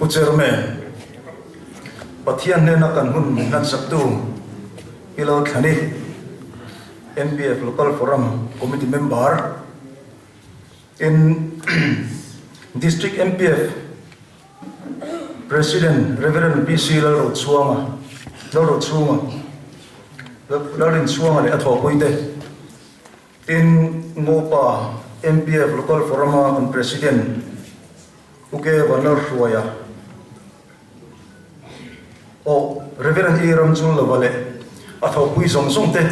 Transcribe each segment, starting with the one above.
chairman pathian ne na kan hun nan saktu ilo thani MPF local forum committee member in district MPF president Reverend PC Lalo Chuanga Larin Chuanga le atho poite in ngopa MPF local forum on president uke vanor ruaya o Reverend Iram Chul lavale atho pui song te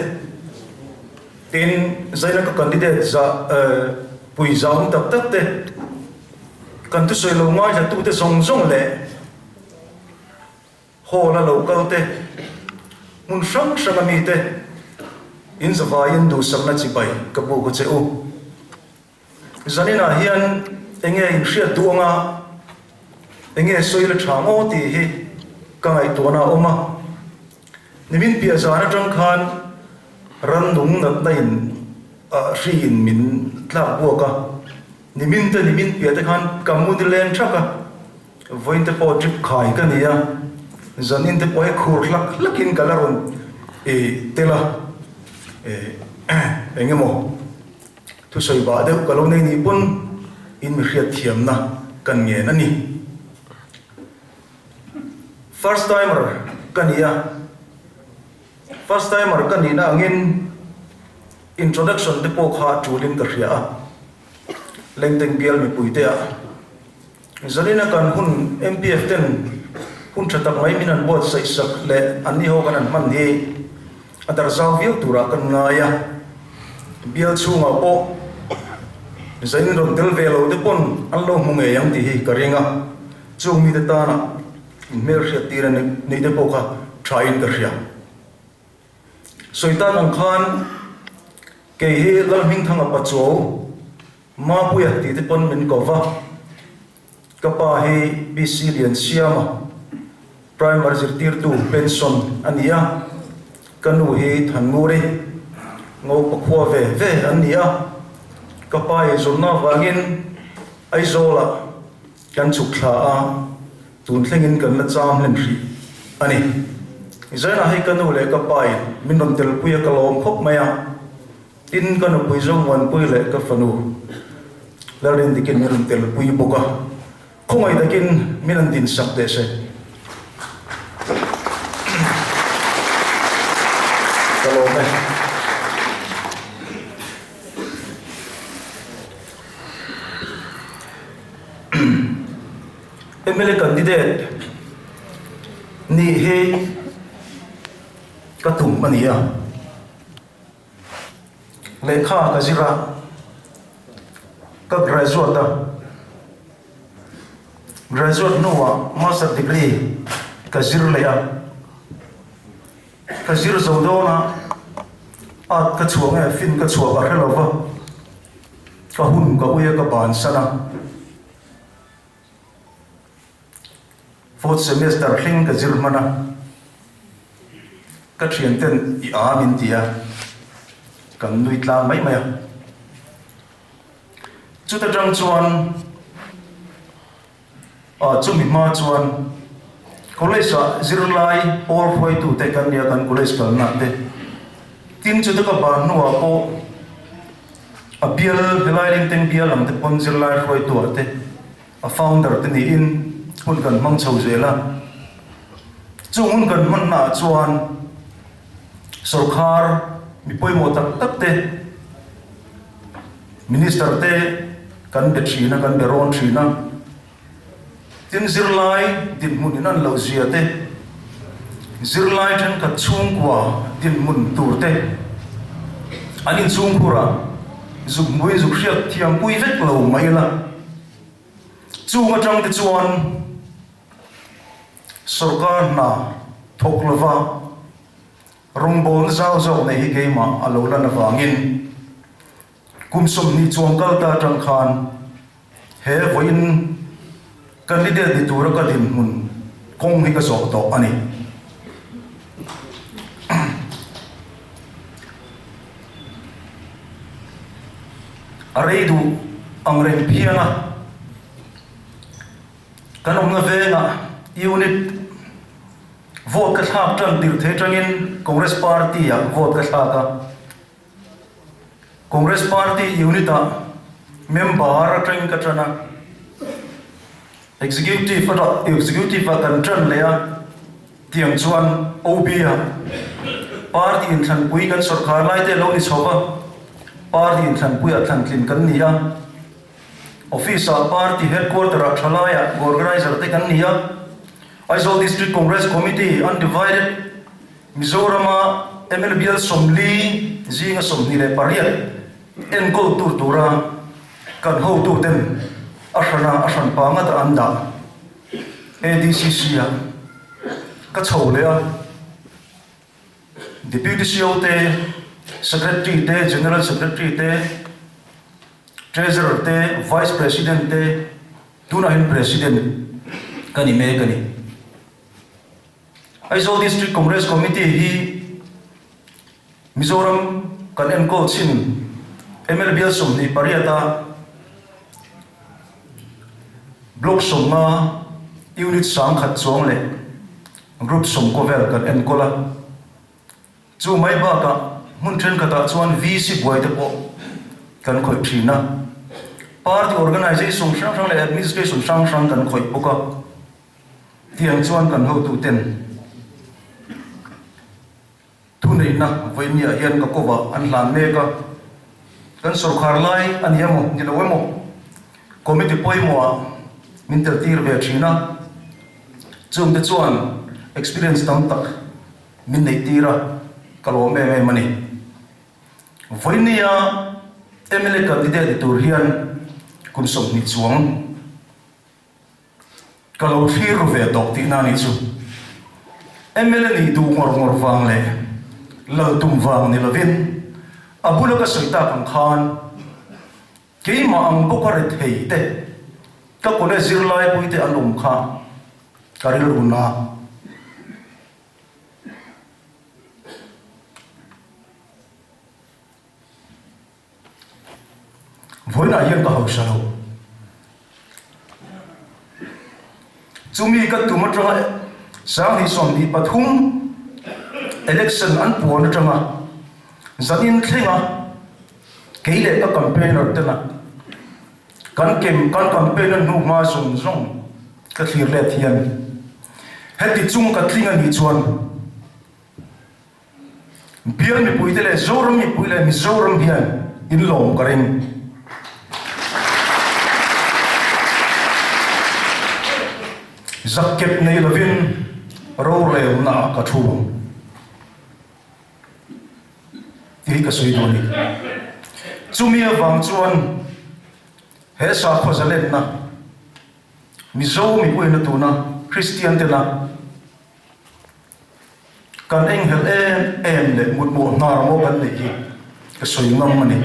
tin zaina ka candidate za pui zaung tak tak te kan tu soi lo ngai ja tu te song le ho la local te mun sang mi te in zavain du sakna chi bai ka bu ko che u zanina hian enge in ria tuanga enge soi la thamo ti hi kai to na oma nimin pia zana tang khan ran dung nat nain ri in min tla bu ka nimin pia te khan kamu de len thaka voin te po trip khai ka nia zanin te poi khur lakin kalaron tela engemo tu soi ba de kalo nei ni pun in mi riat thiam na kan nge na ni first timer kanina angin introduction te po kha chulin ka ria lengteng bial mi puite a zanina kan hun MPF ten hun chatak mai minan bot sai sak le ani ho kanan man hi adar zaw view tura kan ngaya bial chunga po zain ron tel velo de pon allo munge yang ti hi karinga chung mi de ta na mer ria tira nei de po kha thain ka ria soitan ang khan ke hi lal ming thang apa cho ma puya ti de pon min ko va kapa hi BC siama primary zirtir tu pension ania kanu hi thangure ngo pakwa ve ania kapa hi zona wangin aizola kan chukla a tun thlengin kan la cham len ri ani zaina hi kanu le kapa hi minon tel puya kalom khop maya tin kanu pui zo wan pui le ka fanu larin dikin minon tel pui boka khongai dakin minan din sak de se MLA candidate ni he katum ania lekha kazira ka graduate nowa master degree kazir leya kazir zodona at ka chuanga fin ka chuwa ka helova ka hun ka uya ka ban sana fourth semester hling ka zirmana ka thianten I amin tia kan nui tla mai maya chuta jang chuan chumi ma chuan college zirlai or hoi tu te kan dia kan college kal na te tin chuta ka ban nuwa po abial hilailing teng bial am te pon zirlai hoi tu ate a founder te ni in hun kan mang chho zela chung hun kan man na chuan sarkar mi poimo tak tak te minister te kan de thina kan de ron thina tin zirlai din mun nan lo zia te zirlai than ka chung kwa din mun tur te anin chung pura zuk mui zuk riat thiam pui vek lo mai la chung atang te chuan sarkar na thoklova rongbol zau nei hi geima alola na wangin kumsom ni chuangkal ta tang khan he voin candidate ni tura ka din mun kong hi ka so to ani areidu angrem phiana kan om na ve nga unit vote ka thak tran dir the tangin Congress party ya vote ka thaka Congress party unit a member atang ka trana executive kan tran le a tiang chuan OB a party in than pui kan sarkar lai te lo ni choba party in than pui a than tlin kan ni a office a party headquarter a thalaya organizer te kan ni a Aizawl District Congress Committee undivided Mizorama MLBL somli zinga somni le pariat enkol turtura kan ho tu ten ashan pa nga ta anda ADCC a ka chho le a deputy CEO te secretary te general secretary te treasurer te vice president te tuna hin president kani me kani Aizawl District Congress Committee hi Mizoram kan enkol chin MLBL somni pariata block somma unit sang khat chong le group som ko vel kan enkola chu mai ba ka mun thren ka ta chuan VC boy te po kan khoi thina party organization sang le administration sang kan khoi poka tiang chuan kan ho tu ten tu nei na voinia hian ka kova an hlan me ka kan sarkar lai an yamo ni lo mo committee poi mo min tel tir ve thina chung te chuan experience tam tak min nei tira kalo me mani voinia MLA candidate tur hian kun som ni chuang kalo thir ve dok ti na ni chu MLA ni du ngor wang le lo tum wang ni lovin abula ka soita kan khan ke ma ang bokare thei te ka kone zirlai puite alum kha karil runa voina yen ka hausalo chumi ka tumatra sang ni som ni pathum election an puan tanga zanin thenga keile ka campaigner tena kan campaigner nu ma zong ka thlir le thian heti chung ka thlinga ni chuan bial mi puite le zoram mi puile mi zoram hian in lom karing zakep nei lovin ro reu na ka thu ti ka soi doni chumia wang chuan he sa kho zalet na mizo mi pui na tu na Christian te na kan eng hel em le mut mo nar mo kan le hi ka soi ngam mani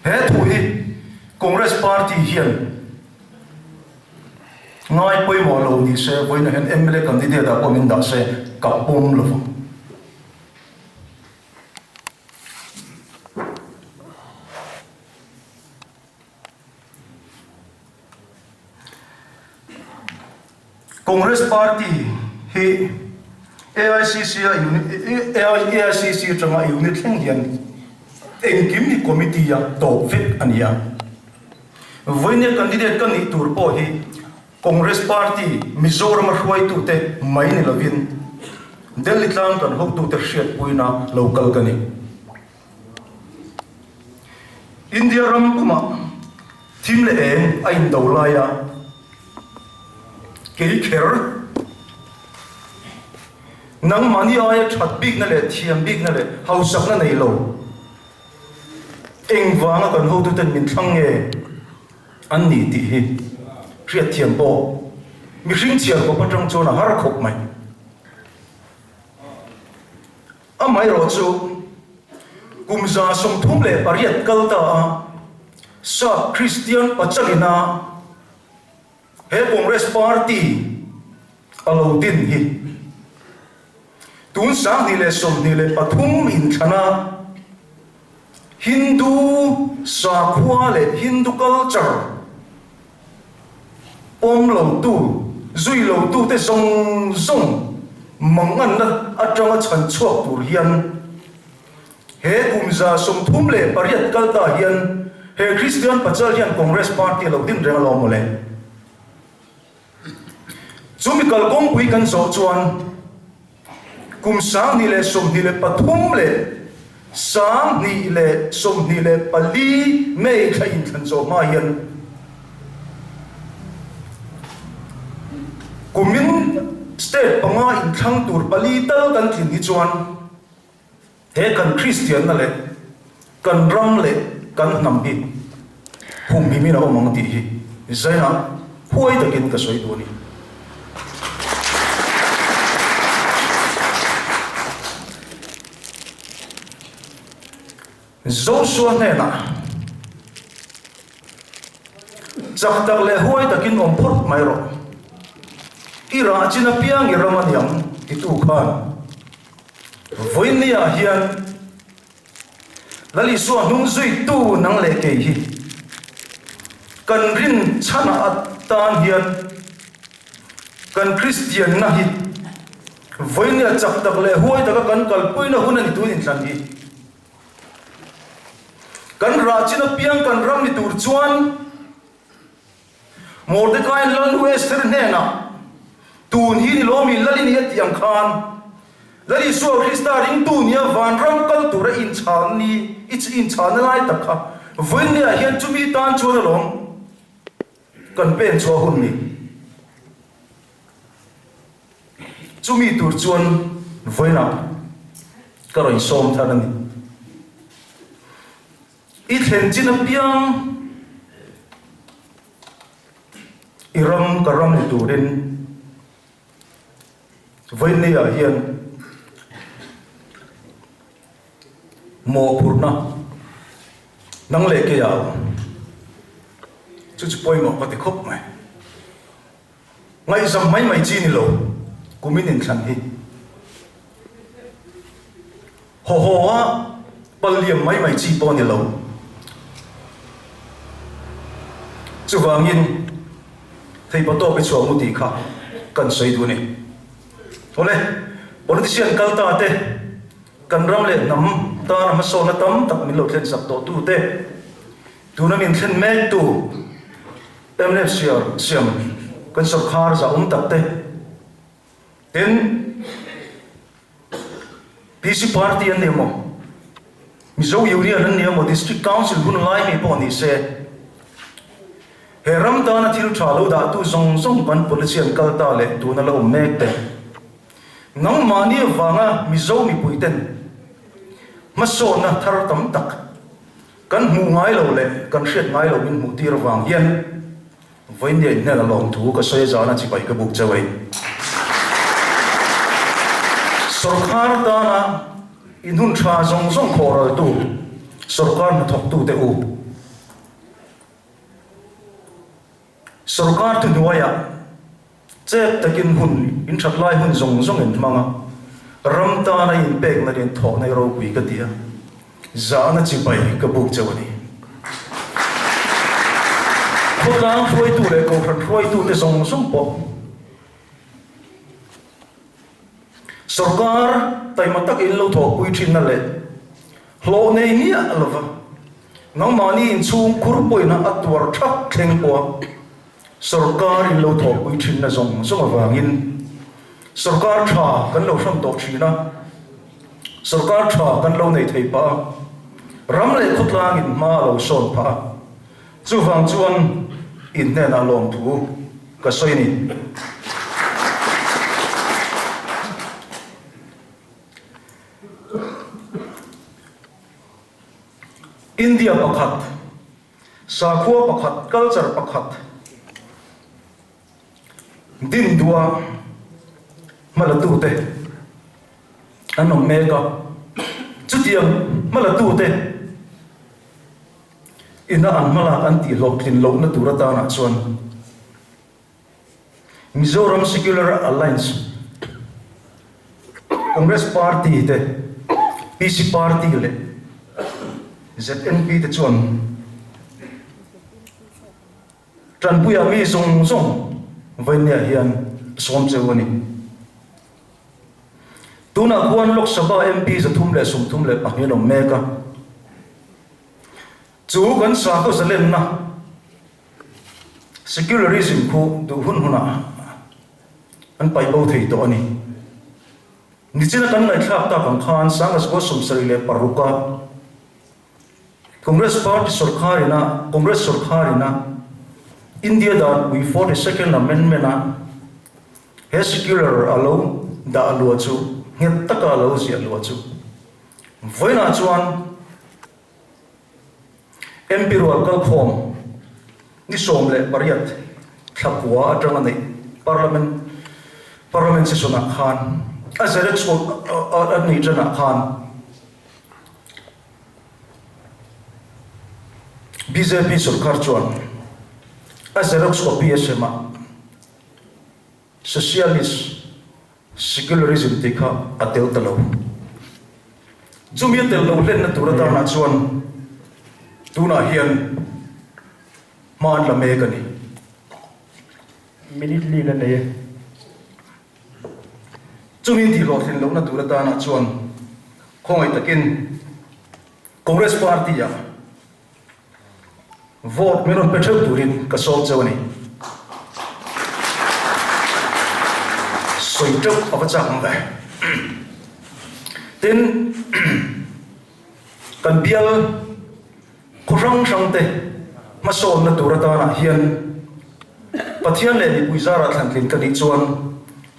he thu hi Congress party hian ngai poi mo lo ni se voina hen MLA candidate a pomin da se ka pom lo Congress party hi AICC changa unit theng hian engkim ni committee ya top fit ania voina candidate kan ni tur po hi Congress party Mizoram hruai tu te mai ni lovin Delhi tlang kan hok tu te hriat puina local kani India ram kuma thim le eng ain dolaya ke kher nang mani aya that big na le thiam big na le hausak na nei lo eng wanga kan ho tu ten min thang nge an ni ti hi riat thiam po mi hring chiar ko patang chona har khop mai amai ro chu kumza som thum le pariat kalta sa Christian pachalina he Congress party alo din hi tun sa ni le som ni le pathum in thana Hindu sa khwa le Hindu culture ôm lâu tu duy lâu tu te zong zong mang ăn ở trong chân chuộc tu hiền he kum za som thum le pariat kalta hiền he Christian Pachal hiền Congress Party lâu tin reng lo mole chumi kal kong pui kan so chuan kum sang ni le som ni le pathum le sang ni le som ni le pali me kha in than zo ma hiền kumin state panga in thang tur pali tal kan thin hi chuan he kan Christian na le kan ram le kan nam bi hum hi mi na mong ti hi zaina huai takin ka soi tu ni Joshua ne na chak tak le huai takin om phot mai ro ira china piang iraman yang itu khan voinia hian lali suan nung zui tu nang le ke hi kan rin chana atan hian kan Christian na hi voinia chak tak le huai taka kan kalpui na hunan tu in tlan hi kan ra china piang kan ram ni tur chuan Mordecai lan wester ne na tun hi lo mi lali ni atiang khan lali so Krista ring tu nia van ram kal tura in chan ni it's in chan lai takha voinia hian chumi tan chuan lom kan pen cho hun ni chumi tur chuan voina karoi som than ni i thlen chin piang iram karam ni turin voinia hian mo purna nang le ke ya chu poi mo pati khop mai ngai sam mai chi ni lo kumin in than hi ho ho a paliam mai chi po ni lo chu wangin thei pato pe chuang mu ti kha kan sei du ni ole politician kalta te kan ram le nam ta na so na tam tak min lo thlen sak to tu te tu na min thlen me tu emne siam kan sarkar za tak te ten PC party an nemo mizo yuria nan nemo district council bun lai mi po ni se heram ta na thil thalo da tu zong kan politician kalta le tu na lo mek te nang mani wanga mizo mi puiten maso na thar tam tak kan mu ngai lo le kan hret ngai lo min mu tir wang hian voin ye ne la long thu ka soi za na chi pai ka buk chawai sarkar ta na inhun tha zong khoral tu sarkar na thok tu te u sarkar tu nuaya chep takin hun in that lai hun zong en manga ram ta na in pek na rin tho na ro pi ka tia za na chi pai ka buk chawani khotang khoi tu le ko khan khoi tu te zong po sarkar tai matak in lo tho pui thin na le hlo nei ni alwa nang mani in chung khur poi na atwar thak thleng po sarkar in lo tho pui thin na zong awangin sarkar tha kan lo hram to thina sarkar tha kan lo nei thei pa ram le khutlang in ma lo son pa chu wang chuan in ne na long thu ka soi ni India pakhat sakhua pakhat culture pakhat din dua malatu te anom mega chutiam malatu te ina an mala anti loklin lo na turata na chuan Mizoram Secular Alliance Congress Party te PC Party le ZNP te chuan tran puya mi zong với nhà hiền xóm châu này tu na quan Lok Sabha MP za thum le sum thum le pahni nom meka chu kan sa ko zalen na secularism ko du hun huna an pai bo thei to ani ni china kan ngai thlap ta kan khan sang as ko sum sari le paruka Congress Party Sarkarina Congress Sarkarina India that we 42nd Amendment na he secular allow da alwa chu nghe tất cả lâu gì lâu chú với là chuan empirical form ni som le pariat thakwa atang ani parliament session khan azeret so ani jana khan BJP sarkar chuan azeret so PSM socialist secularism tikha atel talo zumi tel lo len na turata na chuan tuna hian man la me kani minute li la ne zumi ti lo len lo na turata na chuan khongai takin Congress Party ya vote meron petrol turin ka sol chawani soi trúc ở trong vậy tên cần biel có rong sang tê mà sồn là tụ ra ta là hiền và thiên lệ bị bùi ra là thành linh cần đi chuan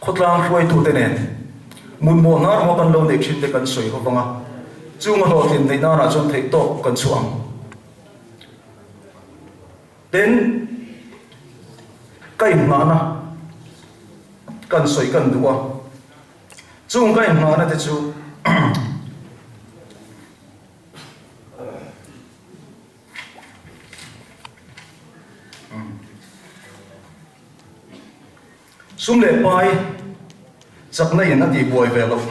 khốt lang ruồi tụ tên nè muốn mua nát mà cần lâu để chín để cần soi không à chú mà họ tiền thấy na là chuan thấy to cần chuang tên cái mà na cần soi cần đua chung cái mà nó thì chú sum lệ pai chắc này nó thì bồi về lâu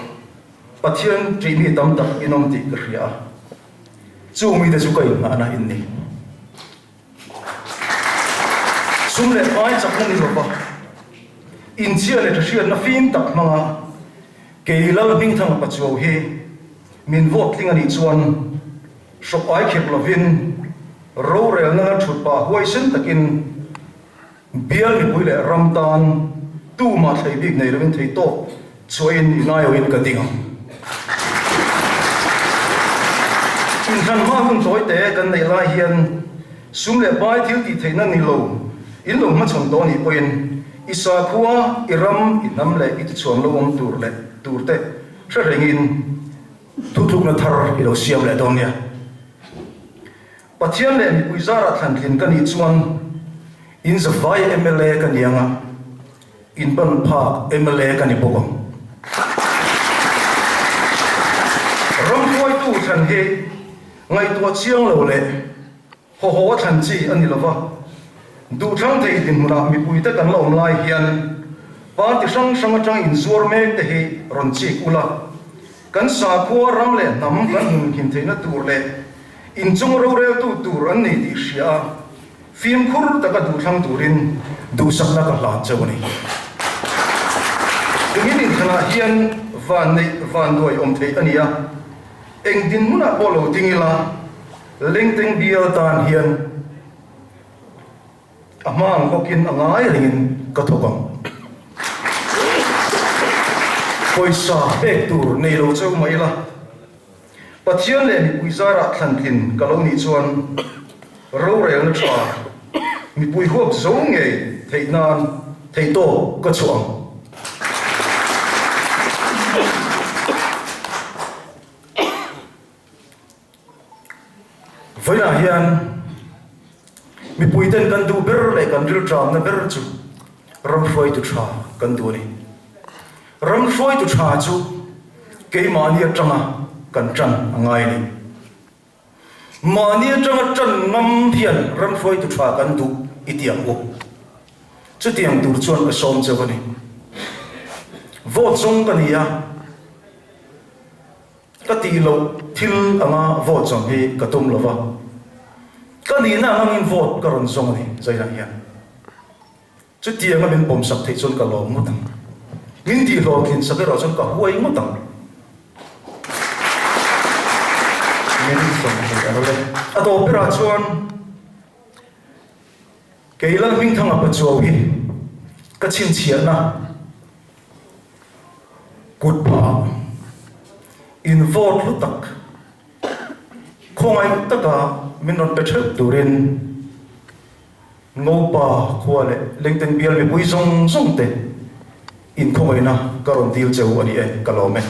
bắt thiên chỉ mi tâm tập inom thì cái gì à chú mi thì chú cái mà nó in đi sum lệ pai chắc này rồi ba in chia le thrian na fin tak manga keilal bing thang pa chu he min vote ling ani chuan shop ai khep lovin ro rel na thut pa huai sen takin bial ni puile ramtan tu ma thei big nei rawin thei to chuin inai oin ka ding in han ma hun toy te kan nei la hian sum le bai thil ti theina ni lo in lo ma chon do ni poin isa khuwa iram inam le it chuang lo om tur le tur te thra rengin thuthuk na thar ilo siam le donia pathian le puizara than thin kan i chuan in za vai MLA kan yanga in ban pha MLA kan i bokam ram khoi tu than he ngai tu chiang lo le ho ho than chi ani lova du thang thei din huna mi pui te kan lo om lai hian pa ti sang sang atang in zuar me te hi ron chi ula kan sa khuwa ram le nam kan hun hin theina tur le in chung ro re tu tur an nei ti sia phim khur ta ka du thang turin du sakna ka la chawani dingin in thana hian van doi om thei ania eng din huna polo dingila lengteng bial tan hian amang kokin angai ringin kathokam poisa pek tur nei lo chau mai la pathian le mi puizara thlan thin kaloni chuan ro rel na tha mi pui huap zo nge theinan theito ka chuang với là hiền mi pui ten kan du ber le kan ril tram na ber chu ram froi tu tha kan du ni ram froi tu tha chu ke mani atanga kan chan angai ni mani atanga chan nam hian ram froi tu tha kan du itiang u chu tiang tur chuan ka som chawani vo chung kan ya ka ti lo thil anga vo chung hi ka tum lova ka ni na ngin vote ka ron zong ni zai na hian chút tiền mà mình bom sập thấy chôn cả lò mất tăng mình đi lò kiến sắp cái đó chôn cả huay mất tăng mình sống cái đó đấy à đó bây giờ chôn cái là mình thằng apa chuo hi cái chuyện chuyện na cút pa involve lu tak không ai tất cả mình nói tới trước turin ngô pa khoa lệ linh tinh bial mi bui zong zong te in không ai na karon deal cheu ani e kalome